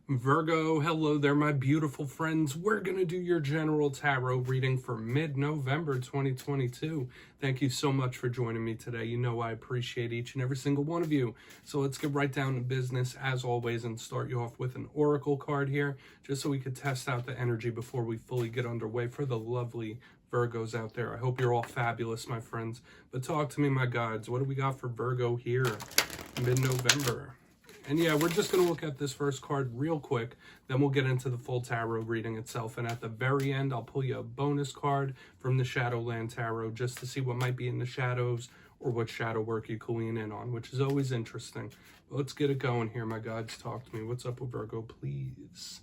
Virgo, hello there, my beautiful friends. We're going to do your general tarot reading for mid-November 2022. Thank you so much for joining me today. You know I appreciate each and every single one of you. So let's get right down to business, as always, and start you off with an oracle card here, just so we could test out the energy before we fully get underway for the lovely Virgos out there. I hope you're all fabulous, my friends. But talk to me, my guides. What do we got for Virgo here, mid-November? And yeah, we're just going to look at this first card real quick, then we'll get into the full tarot reading itself. And at the very end, I'll pull you a bonus card from the Shadowland Tarot just to see what might be in the shadows or what shadow work you can lean in on, which is always interesting. But let's get it going here, my guides. Talk to me. What's up with Virgo, please?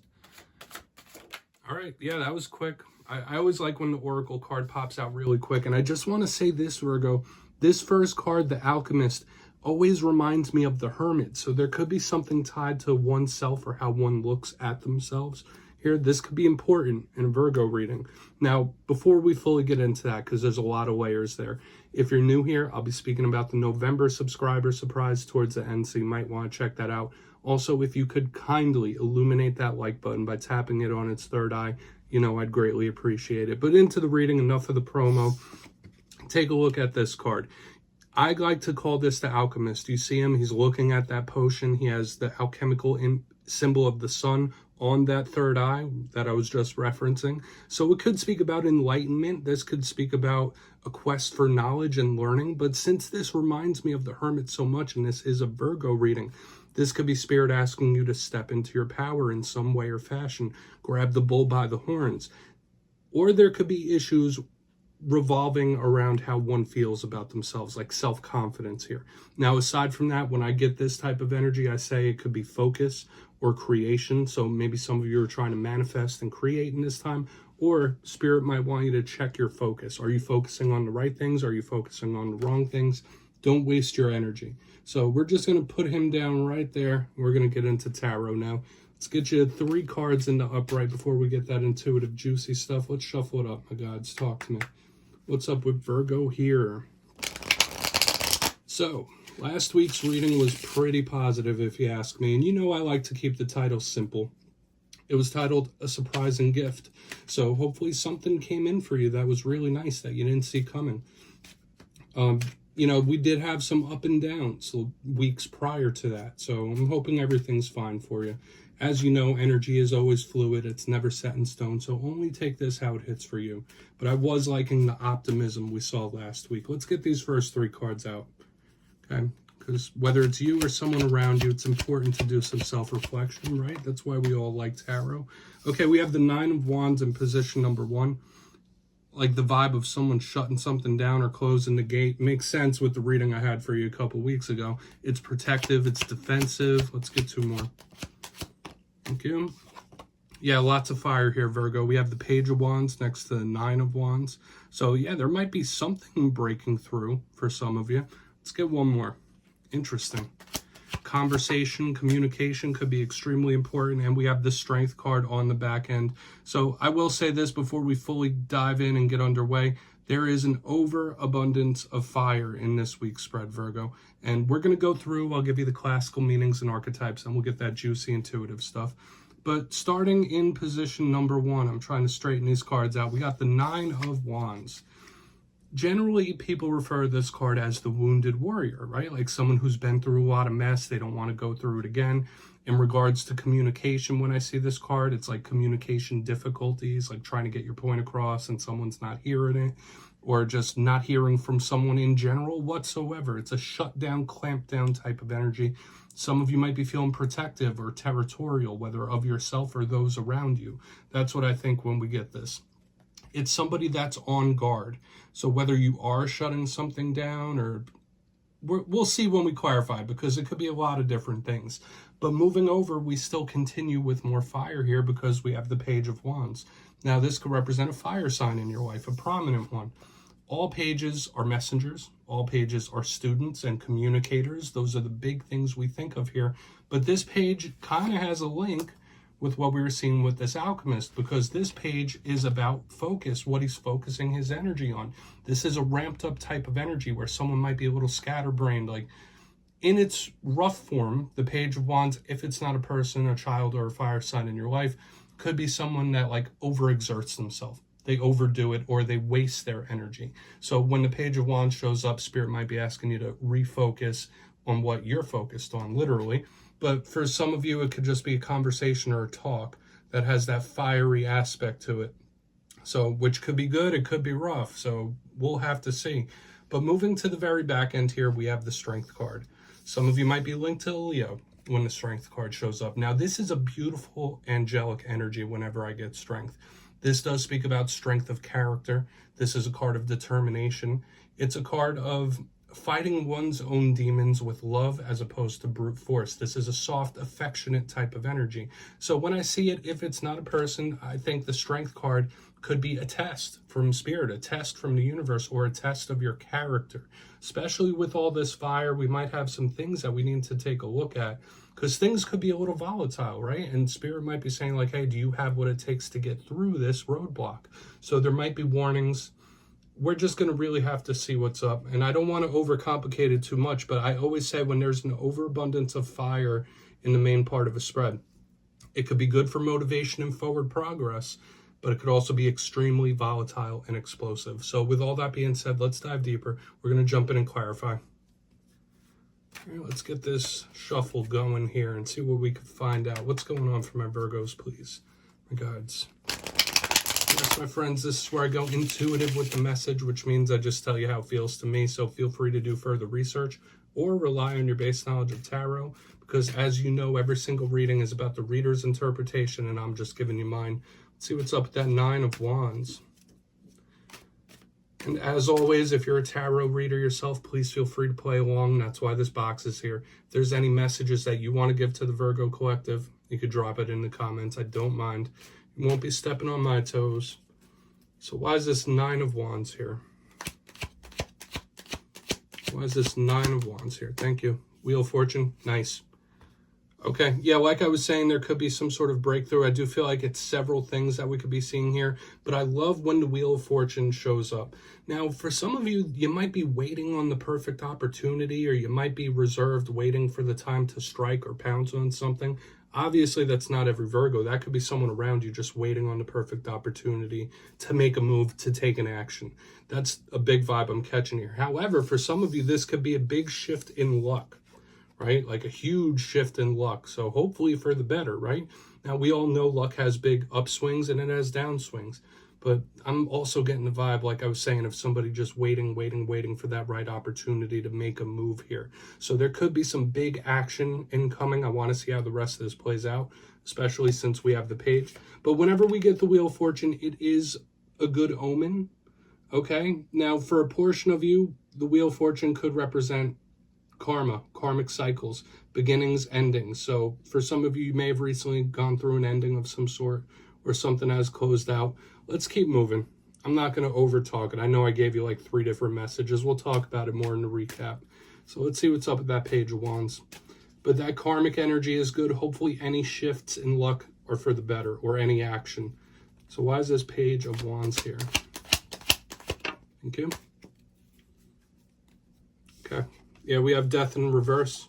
All right, yeah, that was quick. I always like when the Oracle card pops out really quick. And I just want to say this, Virgo, this first card, the Alchemist, always reminds me of the Hermit. So there could be something tied to oneself or how one looks at themselves here. This could be important in a Virgo reading. Now, before we fully get into that, because there's a lot of layers there, if you're new here, I'll be speaking about the November subscriber surprise towards the end, so you might want to check that out. Also, if you could kindly illuminate that like button by tapping it on its third eye, you know, I'd greatly appreciate it. But into the reading, enough of the promo. Take a look at this card. I like to call this the Alchemist. You see him, he's looking at that potion. He has the alchemical symbol of the sun on that third eye that I was just referencing. So it could speak about enlightenment. This could speak about a quest for knowledge and learning. But since this reminds me of the Hermit so much, and this is a Virgo reading, this could be Spirit asking you to step into your power in some way or fashion. Grab the bull by the horns. Or there could be issues revolving around how one feels about themselves, like self-confidence here. Now, aside from that, when I get this type of energy, I say it could be focus or creation. So maybe some of you are trying to manifest and create in this time, or Spirit might want you to check your focus. Are you focusing on the right things? Are you focusing on the wrong things? Don't waste your energy. So we're just going to put him down right there. We're going to get into tarot now. Let's get you 3 cards in the upright before we get that intuitive, juicy stuff. Let's shuffle it up, my gods. Talk to me. What's up with Virgo here? So, last week's reading was pretty positive, if you ask me. And you know I like to keep the title simple. It was titled A Surprising Gift. So hopefully something came in for you that was really nice that you didn't see coming. You know, we did have some up and downs weeks prior to that. So I'm hoping everything's fine for you. As you know, energy is always fluid. It's never set in stone. So only take this how it hits for you. But I was liking the optimism we saw last week. Let's get these first 3 cards out. Okay? Because whether it's you or someone around you, it's important to do some self-reflection, right? That's why we all like tarot. Okay, we have the 9 of Wands in position number 1. Like the vibe of someone shutting something down or closing the gate. Makes sense with the reading I had for you a couple weeks ago. It's protective. It's defensive. Let's get 2 more. Thank you. Yeah, lots of fire here, Virgo. We have the Page of Wands next to the 9 of Wands. So yeah, there might be something breaking through for some of you. Let's get 1 more. Interesting. Conversation, communication could be extremely important. And we have the Strength card on the back end. So I will say this before we fully dive in and get underway. There is an overabundance of fire in this week's spread, Virgo. And we're going to go through, I'll give you the classical meanings and archetypes, and we'll get that juicy, intuitive stuff. But starting in position number 1, I'm trying to straighten these cards out. We got the 9 of Wands. Generally, people refer to this card as the wounded warrior, right? Like someone who's been through a lot of mess. They don't want to go through it again. In regards to communication, when I see this card, it's like communication difficulties, like trying to get your point across and someone's not hearing it, or just not hearing from someone in general whatsoever. It's a shut down, clamp down type of energy. Some of you might be feeling protective or territorial, whether of yourself or those around you. That's what I think when we get this. It's somebody that's on guard. So whether you are shutting something down or we'll see when we clarify, because it could be a lot of different things. But moving over, we still continue with more fire here because we have the Page of Wands. Now, this could represent a fire sign in your life, a prominent one. All pages are messengers. All pages are students and communicators. Those are the big things we think of here. But this page kind of has a link with what we were seeing with this Alchemist, because this page is about focus, what he's focusing his energy on. This is a ramped up type of energy where someone might be a little scatterbrained, like in its rough form, the Page of Wands, if it's not a person, a child, or a fire sign in your life, could be someone that like overexerts themselves. They overdo it or they waste their energy. So when the Page of Wands shows up, Spirit might be asking you to refocus on what you're focused on, literally. But for some of you, it could just be a conversation or a talk that has that fiery aspect to it. So, which could be good, it could be rough. So we'll have to see. But moving to the very back end here, we have the Strength card. Some of you might be linked to Leo when the Strength card shows up. Now, this is a beautiful angelic energy whenever I get Strength. This does speak about strength of character. This is a card of determination. It's a card of fighting one's own demons with love as opposed to brute force. This is a soft, affectionate type of energy. So when I see it, if it's not a person, I think the Strength card could be a test from Spirit, a test from the universe, or a test of your character. Especially with all this fire, we might have some things that we need to take a look at, because things could be a little volatile, right? And Spirit might be saying like, hey, do you have what it takes to get through this roadblock? So there might be warnings. We're just going to really have to see what's up. And I don't want to overcomplicate it too much, but I always say when there's an overabundance of fire in the main part of a spread, it could be good for motivation and forward progress, but it could also be extremely volatile and explosive. So with all that being said, let's dive deeper. We're going to jump in and clarify. All right, let's get this shuffle going here and see what we can find out. What's going on for my Virgos, please? My guides. Yes, my friends, this is where I go intuitive with the message, which means I just tell you how it feels to me. So feel free to do further research or rely on your base knowledge of tarot, because as you know, every single reading is about the reader's interpretation, and I'm just giving you mine. Let's see what's up with that Nine of Wands. And as always, if you're a tarot reader yourself, please feel free to play along. That's why this box is here. If there's any messages that you want to give to the Virgo collective, you could drop it in the comments. I don't mind. You won't be stepping on my toes. So why is this Nine of Wands here? Why is this Nine of Wands here? Thank you. Wheel of Fortune. Nice. Okay, yeah, like I was saying, there could be some sort of breakthrough. I do feel like it's several things that we could be seeing here, but I love when the Wheel of Fortune shows up. Now, for some of you, you might be waiting on the perfect opportunity, or you might be reserved waiting for the time to strike or pounce on something. Obviously, that's not every Virgo. That could be someone around you just waiting on the perfect opportunity to make a move, to take an action. That's a big vibe I'm catching here. However, for some of you, this could be a big shift in luck. Right? Like a huge shift in luck. So hopefully for the better, right? Now, we all know luck has big upswings and it has downswings. But I'm also getting the vibe, like I was saying, of somebody just waiting for that right opportunity to make a move here. So there could be some big action incoming. I want to see how the rest of this plays out, especially since we have the Page. But whenever we get the Wheel of Fortune, it is a good omen. Okay? Now, for a portion of you, the Wheel of Fortune could represent karma, karmic cycles, beginnings, endings. So for some of you, you may have recently gone through an ending of some sort, or something has closed out. Let's keep moving. I'm not going to over talk it. I know I gave you like 3 different messages. We'll talk about it more in the recap. So let's see what's up with that Page of Wands. But that karmic energy is good. Hopefully any shifts in luck are for the better, or any action. So why is this Page of Wands here? Thank you. Okay. Yeah, we have Death in reverse.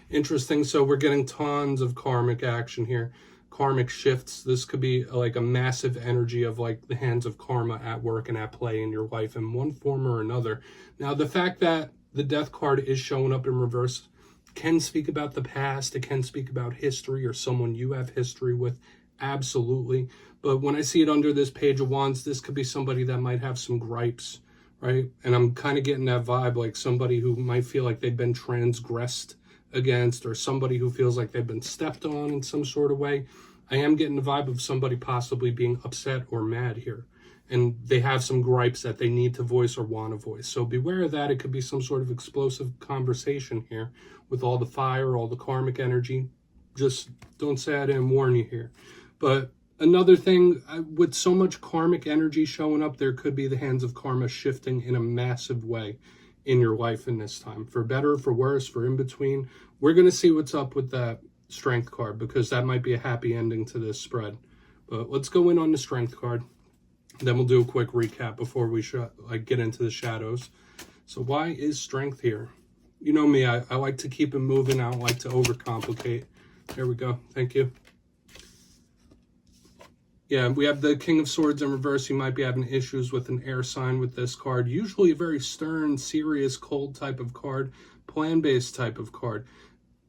Interesting. So we're getting tons of karmic action here. Karmic shifts. This could be like a massive energy of like the hands of karma at work and at play in your life in one form or another. Now, the fact that the Death card is showing up in reverse can speak about the past. It can speak about history or someone you have history with. Absolutely. But when I see it under this Page of Wands, this could be somebody that might have some gripes. Right? And I'm kind of getting that vibe, like somebody who might feel like they've been transgressed against, or somebody who feels like they've been stepped on in some sort of way. I am getting the vibe of somebody possibly being upset or mad here. And they have some gripes that they need to voice or want to voice. So beware of that. It could be some sort of explosive conversation here with all the fire, all the karmic energy. Just don't say I didn't warn you here. But another thing, with so much karmic energy showing up, there could be the hands of karma shifting in a massive way in your life in this time. For better, for worse, for in between. We're going to see what's up with that Strength card, because that might be a happy ending to this spread. But let's go in on the Strength card. Then we'll do a quick recap before we get into the shadows. So why is Strength here? You know me, I like to keep it moving. I don't like to overcomplicate. There we go. Thank you. Yeah, we have the King of Swords in reverse. You might be having issues with an air sign with this card. Usually a very stern, serious, cold type of card, plan-based type of card.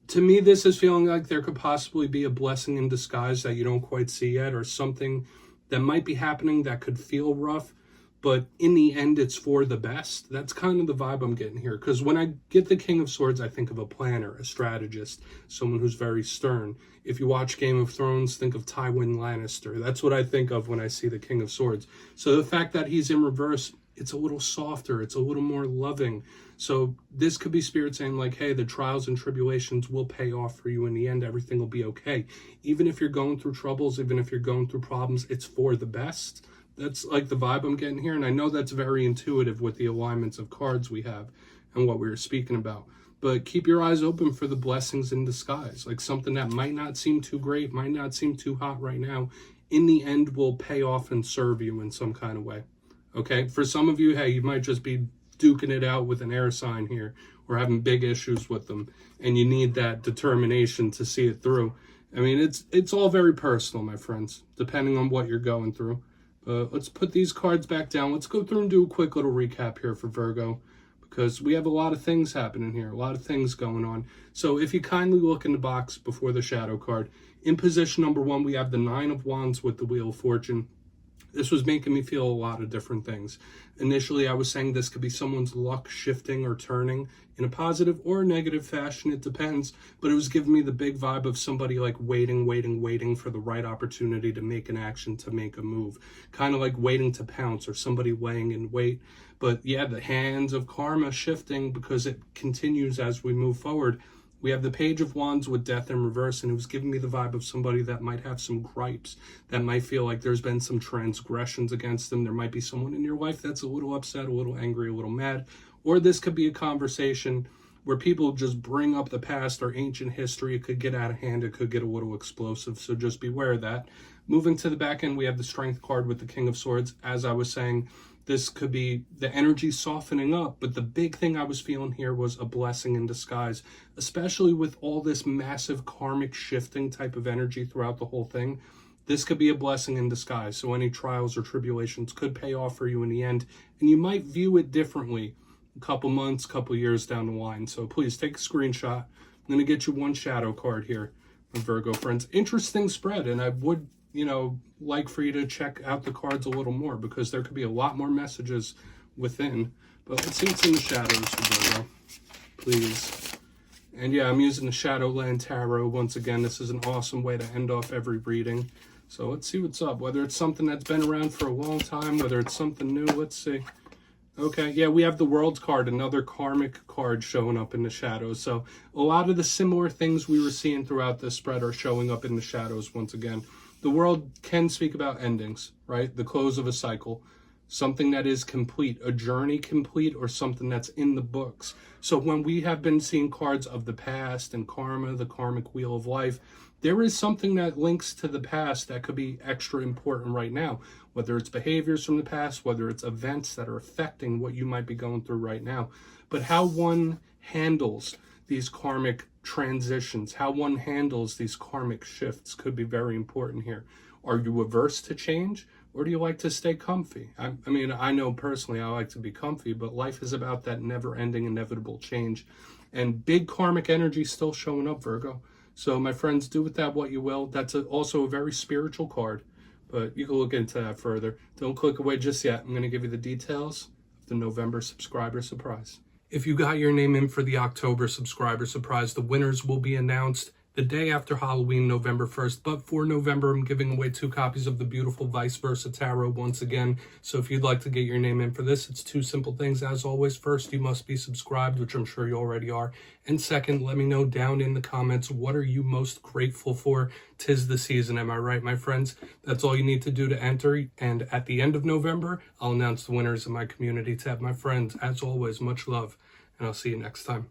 To me, this is feeling like there could possibly be a blessing in disguise that you don't quite see yet, or something that might be happening that could feel rough, but in the end, it's for the best. That's kind of the vibe I'm getting here. Because when I get the King of Swords, I think of a planner, a strategist, someone who's very stern. If you watch Game of Thrones, think of Tywin Lannister. That's what I think of when I see the King of Swords. So the fact that he's in reverse, it's a little softer. It's a little more loving. So this could be Spirit saying like, hey, the trials and tribulations will pay off for you in the end. Everything will be okay. Even if you're going through troubles, even if you're going through problems, it's for the best. That's like the vibe I'm getting here. And I know that's very intuitive with the alignments of cards we have and what we were speaking about. But keep your eyes open for the blessings in disguise. Like something that might not seem too great, might not seem too hot right now, in the end will pay off and serve you in some kind of way. Okay? For some of you, hey, you might just be duking it out with an air sign here or having big issues with them. And you need that determination to see it through. I mean, it's all very personal, my friends, depending on what you're going through. Let's put these cards back down. Let's go through and do a quick little recap here for Virgo, because we have a lot of things happening here, a lot of things going on. So if you kindly look in the box before the shadow card, in position number 1, we have the 9 of Wands with the Wheel of Fortune. This was making me feel a lot of different things. Initially, I was saying this could be someone's luck shifting or turning in a positive or negative fashion. It depends. But it was giving me the big vibe of somebody like waiting for the right opportunity to make an action, to make a move. Kind of like waiting to pounce, or somebody laying in wait. But yeah, the hands of karma shifting because it continues as we move forward. We have the Page of Wands with Death in reverse, and it was giving me the vibe of somebody that might have some gripes, that might feel like there's been some transgressions against them. There might be someone in your life that's a little upset, a little angry, a little mad. Or this could be a conversation where people just bring up the past or ancient history. It could get out of hand. It could get a little explosive, so just beware of that. Moving to the back end, we have the Strength card with the King of Swords. As I was saying, this could be the energy softening up, but the big thing I was feeling here was a blessing in disguise, especially with all this massive karmic shifting type of energy throughout the whole thing. This could be a blessing in disguise, so any trials or tribulations could pay off for you in the end, and you might view it differently a couple months, couple years down the line. So please take a screenshot. I'm going to get you one shadow card here, my Virgo friends. Interesting spread, and I would like for you to check out the cards a little more, because there could be a lot more messages within. But let's see what's in the shadows for Virgo, please. And yeah, I'm using the Shadowland Tarot once again. This is an awesome way to end off every reading. So let's see what's up, whether it's something that's been around for a long time, whether it's something new. Let's see. Okay, yeah, we have the World card, another karmic card showing up in the shadows. So a lot of the similar things we were seeing throughout this spread are showing up in the shadows once again. The World can speak about endings, right? The close of a cycle, something that is complete, a journey complete, or something that's in the books. So when we have been seeing cards of the past and karma, the karmic wheel of life, there is something that links to the past that could be extra important right now, whether it's behaviors from the past, whether it's events that are affecting what you might be going through right now. But how one handles these karmic transitions, how one handles these karmic shifts could be very important here. Are you averse to change, or do you like to stay comfy? I mean, I know personally I like to be comfy, but life is about that never-ending, inevitable change. And big karmic energy still showing up, Virgo. So my friends, do with that what you will. That's also a very spiritual card, but you can look into that further. Don't click away just yet. I'm going to give you the details of the November subscriber surprise. If you got your name in for the October subscriber surprise, the winners will be announced the day after Halloween, November 1st. But for November, I'm giving away 2 copies of the beautiful Vice Versa Tarot once again. So if you'd like to get your name in for this, it's 2 simple things. As always, first, you must be subscribed, which I'm sure you already are. And second, let me know down in the comments, what are you most grateful for? 'Tis the season, am I right, my friends? That's all you need to do to enter. And at the end of November, I'll announce the winners in my community tab. My friends, as always, much love, and I'll see you next time.